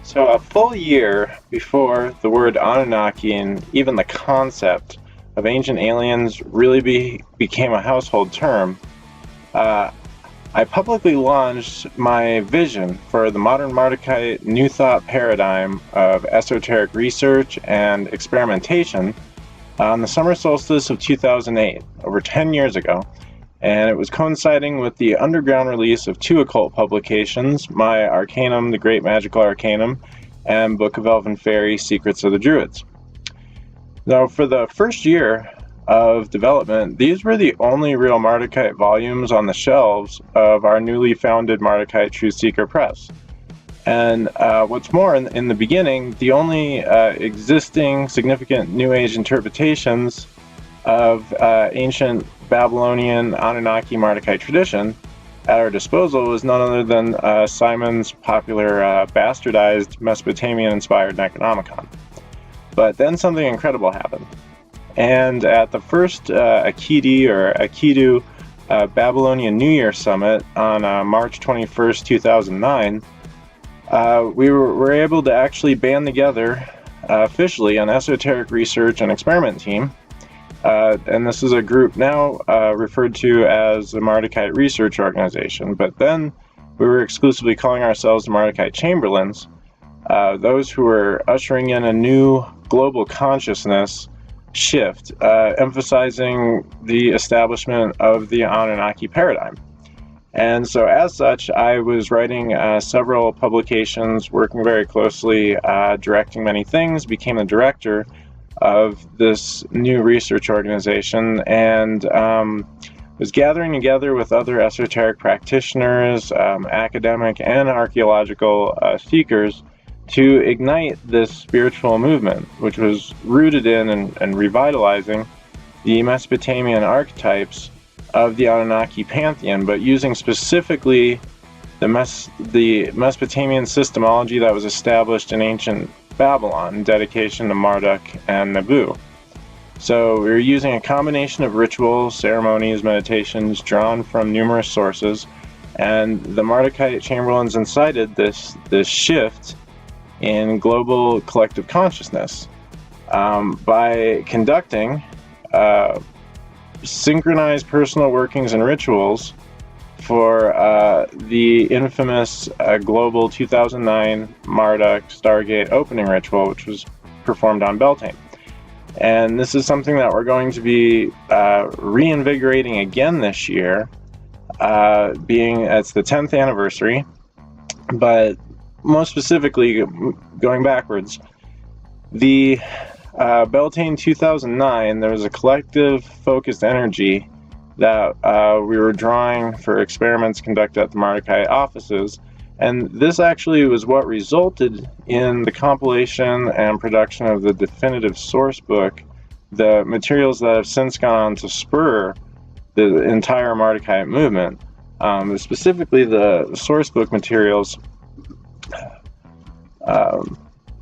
So a full year before the word Anunnaki and even the concept of ancient aliens really became a household term, I publicly launched my vision for the modern Mardukite New Thought paradigm of esoteric research and experimentation on the summer solstice of 2008, over 10 years ago. And it was coinciding with the underground release of two occult publications, my Arcanum, the Great Magical Arcanum, and Book of Elven Fairy, Secrets of the Druids. Now, for the first year of development, these were the only real Mardukite volumes on the shelves of our newly founded Mardukite Truth Seeker Press. And what's more, in the beginning, the only existing significant New Age interpretations of ancient Babylonian Anunnaki Mardukite tradition at our disposal was none other than Simon's popular bastardized Mesopotamian-inspired Necronomicon. But then something incredible happened. And at the first Akidu Babylonian New Year Summit on March 21st, 2009, we were able to actually band together officially an esoteric research and experiment team. And this is a group now referred to as the Mardukite Research Organization, but then we were exclusively calling ourselves the Mardukite Chamberlains, those who were ushering in a new global consciousness shift, emphasizing the establishment of the Anunnaki paradigm. And so as such, I was writing several publications, working very closely, directing many things, became the director of this new research organization, and was gathering together with other esoteric practitioners, academic and archaeological seekers to ignite this spiritual movement, which was rooted in and revitalizing the Mesopotamian archetypes of the Anunnaki pantheon, but using specifically the Mesopotamian systemology that was established in ancient Babylon, dedication to Marduk and Nabu. So we were using a combination of rituals, ceremonies, meditations drawn from numerous sources, and the Mardukite Chamberlains incited this shift in global collective consciousness by conducting synchronized personal workings and rituals for the infamous global 2009 Marduk StarGate opening ritual, which was performed on Beltane. And this is something that we're going to be reinvigorating again this year, being it's the 10th anniversary, but most specifically, going backwards, the Beltane 2009, there was a collective focused energy that we were drawing for experiments conducted at the Mardukite offices, and this actually was what resulted in the compilation and production of the definitive source book, the materials that have since gone on to spur the entire Mardukite movement. Specifically, the source book materials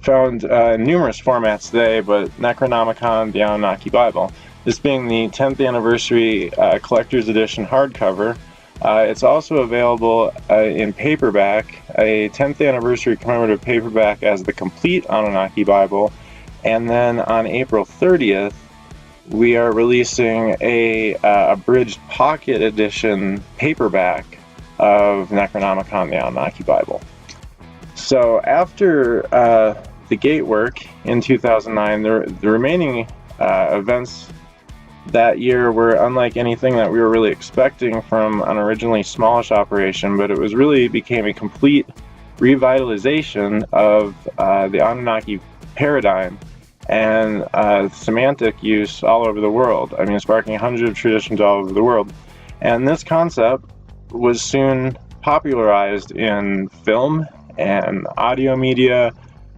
found in numerous formats today, but Necronomicon, the Anunnaki Bible. This being the 10th anniversary collector's edition hardcover. It's also available in paperback, a 10th anniversary commemorative paperback as the complete Anunnaki Bible. And then on April 30th, we are releasing a abridged pocket edition paperback of Necronomicon, the Anunnaki Bible. So after the gate work in 2009, the remaining events that year were unlike anything that we were really expecting from an originally smallish operation, but it was really became a complete revitalization of the Anunnaki paradigm and semantic use all over the world. I mean, sparking hundreds of traditions all over the world. And this concept was soon popularized in film and audio media,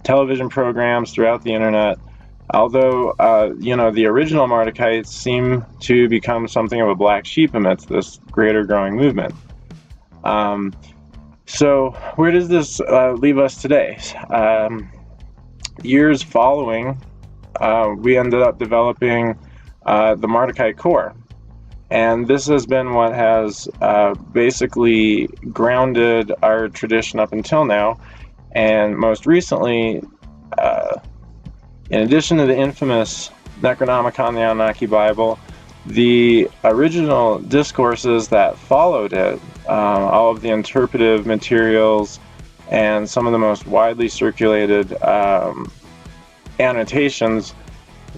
television programs throughout the internet. Although, the original Mardukites seem to become something of a black sheep amidst this greater growing movement. So where does this leave us today? Years following, we ended up developing the Mardukite core. And this has been what has basically grounded our tradition up until now. And most recently, in addition to the infamous Necronomicon, the Anunnaki Bible, the original discourses that followed it, all of the interpretive materials, and some of the most widely circulated annotations,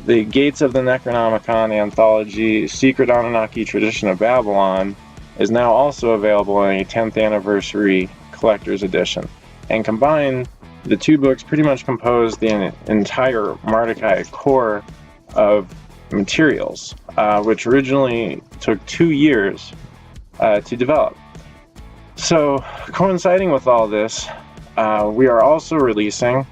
the Gates of the Necronomicon anthology, Secret Anunnaki Tradition of Babylon, is now also available in a 10th anniversary collector's edition. And combined, the two books pretty much compose the entire Mardukite core of materials, which originally took 2 years to develop. So, coinciding with all this, we are also releasing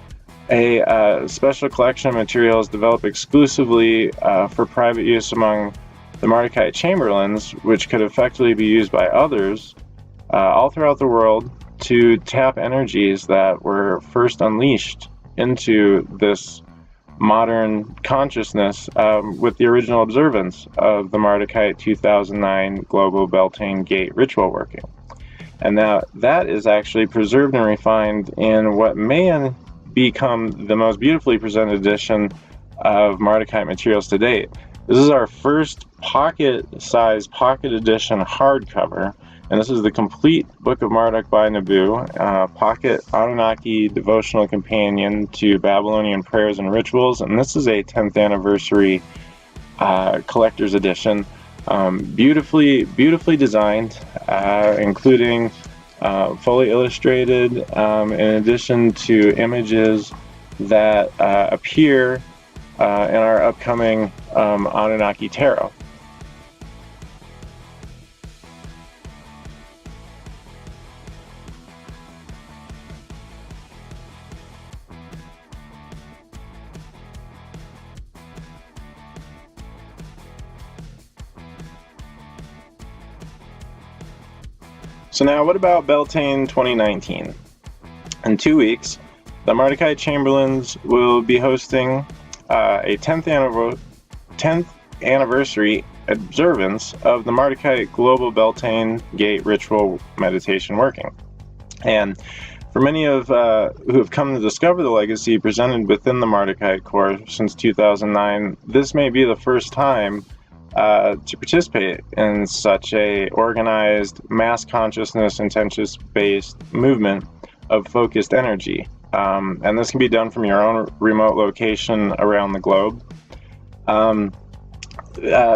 a special collection of materials developed exclusively for private use among the Mardukite Chamberlains, which could effectively be used by others all throughout the world to tap energies that were first unleashed into this modern consciousness with the original observance of the Mardukite 2009 Global Beltane Gate ritual working. And now that is actually preserved and refined in what may become the most beautifully presented edition of Mardukite materials to date. This is our first pocket-sized pocket edition hardcover, and this is the complete Book of Marduk by Nabu, pocket Anunnaki devotional companion to Babylonian prayers and rituals, and this is a 10th anniversary collector's edition. Beautifully designed, including fully illustrated, in addition to images that appear in our upcoming Anunnaki Tarot. So now, what about Beltane 2019? In 2 weeks, the Mardukite Chamberlains will be hosting a 10th anniversary observance of the Mardukite Global Beltane Gate Ritual Meditation working. And for many of who have come to discover the legacy presented within the Mardukite core since 2009, this may be the first time to participate in such a organized, mass consciousness, intention-based movement of focused energy. And this can be done from your own remote location around the globe.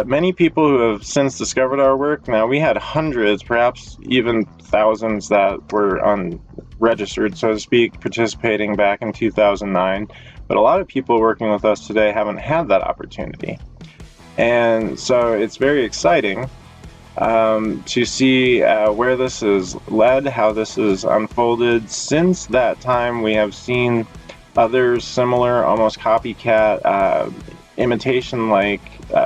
Many people who have since discovered our work, now we had hundreds, perhaps even thousands that were unregistered, so to speak, participating back in 2009. But a lot of people working with us today haven't had that opportunity. And so it's very exciting to see where this is led, how this is unfolded. Since that time, we have seen other similar, almost copycat, imitation-like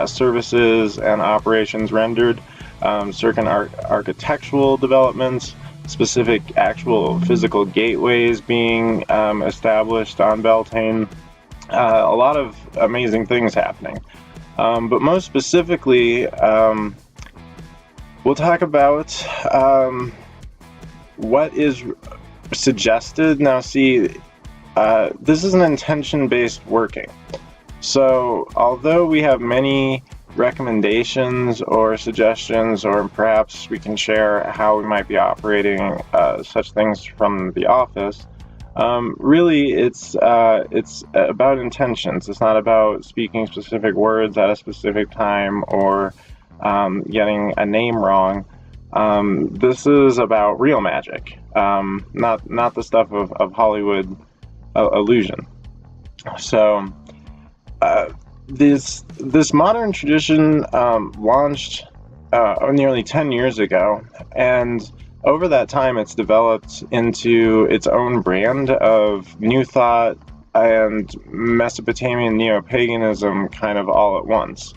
services and operations rendered, certain architectural developments, specific actual physical gateways being established on Beltane, a lot of amazing things happening. But most specifically, we'll talk about what is suggested. Now, see, this is an intention-based working. So, although we have many recommendations or suggestions, or perhaps we can share how we might be operating such things from the office, really, it's about intentions. It's not about speaking specific words at a specific time or getting a name wrong. This is about real magic, not the stuff of Hollywood illusion. So this modern tradition launched nearly 10 years ago, and over that time, it's developed into its own brand of New Thought and Mesopotamian neo-paganism kind of all at once.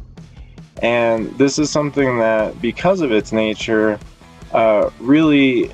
And this is something that, because of its nature, really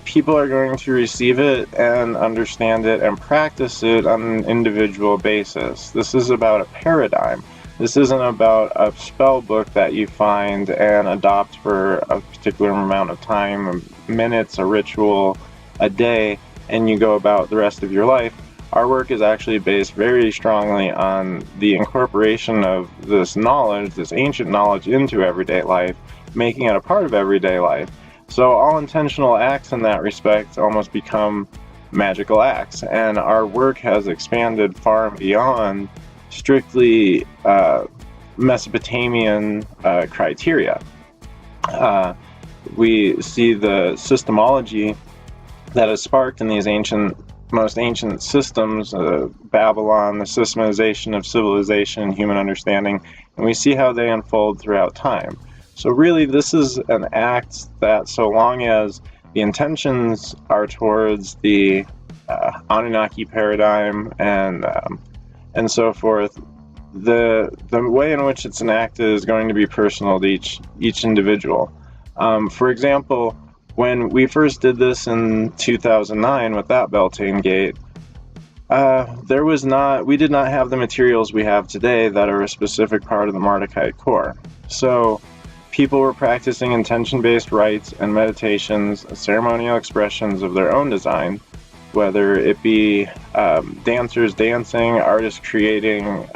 people are going to receive it and understand it and practice it on an individual basis. This is about a paradigm. This isn't about a spell book that you find and adopt for a particular amount of time, minutes, a ritual, a day. and you go about the rest of your life, our work is actually based very strongly on the incorporation of this knowledge, this ancient knowledge, into everyday life, making it a part of everyday life. So all intentional acts in that respect almost become magical acts, and our work has expanded far and beyond strictly Mesopotamian criteria. We see the systemology that is sparked in these most ancient systems, Babylon, the systematization of civilization and human understanding, and we see how they unfold throughout time. So really, this is an act that, so long as the intentions are towards the Anunnaki paradigm and so forth, the way in which it's enacted is going to be personal to each individual. For example, when we first did this in 2009 with that Beltane gate, we did not have the materials we have today that are a specific part of the Mardukite core. So people were practicing intention-based rites and meditations, ceremonial expressions of their own design, whether it be dancers dancing, artists creating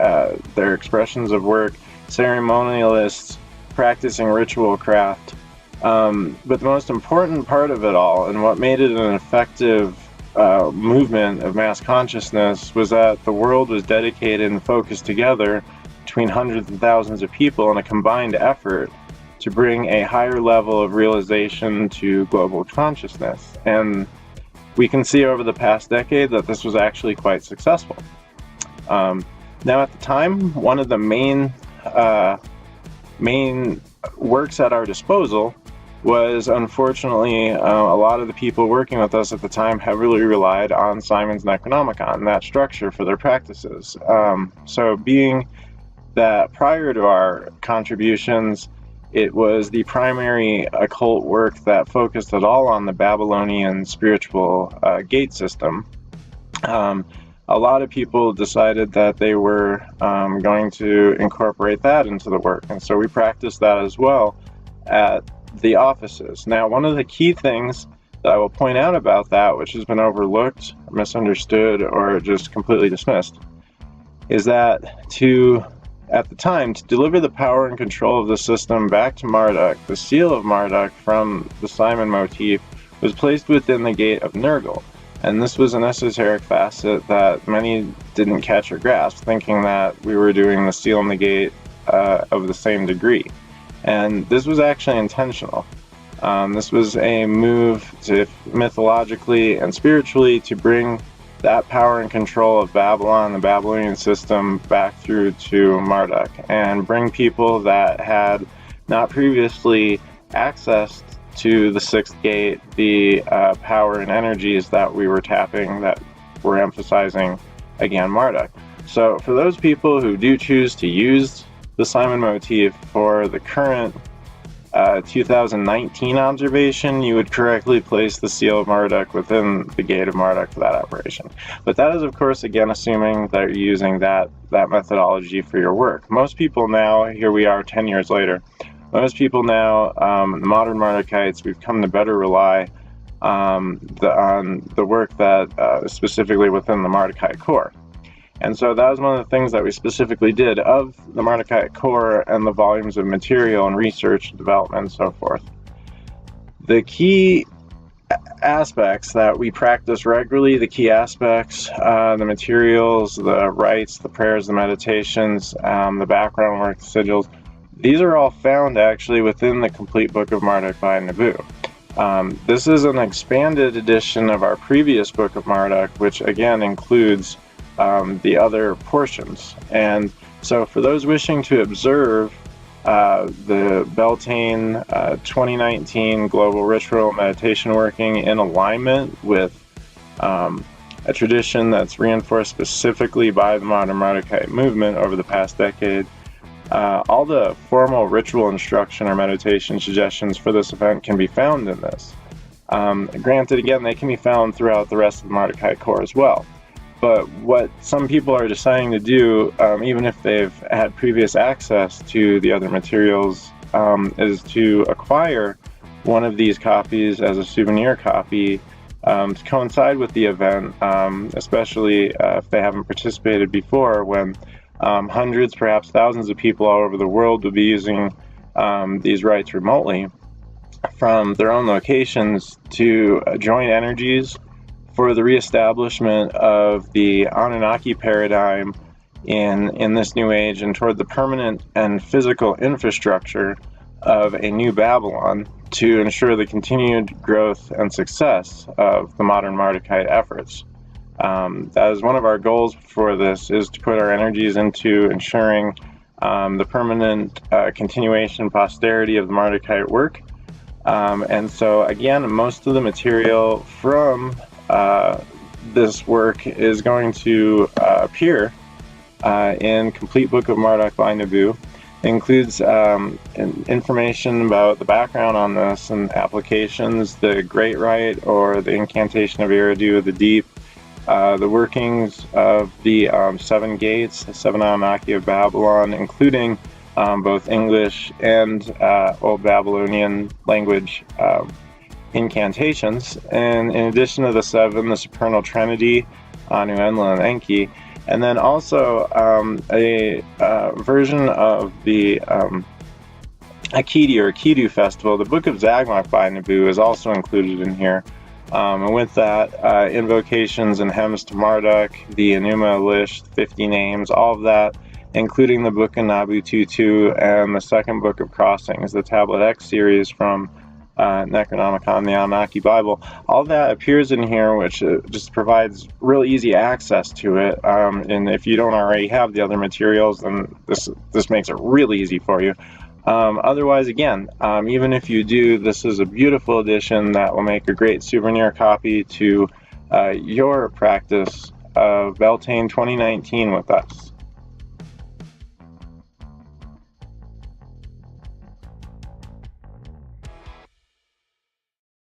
their expressions of work, ceremonialists practicing ritual craft. But the most important part of it all, and what made it an effective movement of mass consciousness, was that the world was dedicated and focused together between hundreds and thousands of people in a combined effort to bring a higher level of realization to global consciousness. And we can see over the past decade that this was actually quite successful. Now at the time, one of the main works at our disposal was, unfortunately, a lot of the people working with us at the time heavily relied on Simon's Necronomicon, that structure, for their practices. So being that prior to our contributions, it was the primary occult work that focused at all on the Babylonian spiritual gate system. A lot of people decided that they were going to incorporate that into the work, and so we practiced that as well at the offices. Now, one of the key things that I will point out about that, which has been overlooked, misunderstood, or just completely dismissed, is that at the time, to deliver the power and control of the system back to Marduk, the seal of Marduk from the Simon motif was placed within the gate of Nergal. And this was an esoteric facet that many didn't catch or grasp, thinking that we were doing the seal and the gate of the same degree. And this was actually intentional. This was a move to, mythologically and spiritually, to bring that power and control of Babylon, the Babylonian system, back through to Marduk, and bring people that had not previously accessed to the sixth gate the power and energies that we were tapping, that were emphasizing, again, Marduk. So for those people who do choose to use the Simon motif for the current 2019 observation, you would correctly place the seal of Marduk within the gate of Marduk for that operation. But that is, of course, again, assuming that you're using that methodology for your work. Most people now, here we are 10 years later, most people now, the modern Mardukites, we've come to better rely on the work that specifically within the Mardukite core. And so that was one of the things that we specifically did of the Mardukite core and the volumes of material and research and development and so forth. The key aspects that we practice regularly, the the materials, the rites, the prayers, the meditations, the background work, the sigils, these are all found actually within the complete book of Marduk by Nabu. This is an expanded edition of our previous book of Marduk, which again includes the other portions. And so for those wishing to observe the Beltane 2019 Global Ritual Meditation working in alignment with a tradition that's reinforced specifically by the modern Mardukite movement over the past decade, all the formal ritual instruction or meditation suggestions for this event can be found in this. Granted, again, they can be found throughout the rest of the Mardukite core as well. But what some people are deciding to do, even if they've had previous access to the other materials, is to acquire one of these copies as a souvenir copy to coincide with the event, especially if they haven't participated before, when hundreds, perhaps thousands of people all over the world will be using these rites remotely from their own locations to join energies for the reestablishment of the Anunnaki paradigm in this new age, and toward the permanent and physical infrastructure of a new Babylon to ensure the continued growth and success of the modern Mardukite efforts. That is one of our goals for this, is to put our energies into ensuring the permanent continuation and posterity of the Mardukite work. And so again, most of the material from this work is going to appear in Complete Book of Marduk by Nabu. It includes information about the background on this and applications, the Great Rite or the Incantation of Eridu of the Deep, the workings of the 7 gates, the 7 Anunnaki of Babylon, including both English and Old Babylonian language incantations, and in addition to the 7, the Supernal Trinity, Anu, Enlil, and Enki, and then also a version of the Akidi or Akidu festival. The Book of Zagmok by Nabu is also included in here. And with that, invocations and hymns to Marduk, the Enuma list, 50 names, all of that, including the Book of Nabu Tutu and the second Book of Crossings, the Tablet X series from Necronomicon, the Anunnaki Bible. All that appears in here, which just provides real easy access to it. And if you don't already have the other materials, then this makes it really easy for you. Otherwise, again, even if you do, this is a beautiful addition that will make a great souvenir copy to your practice of Beltane 2019 with us.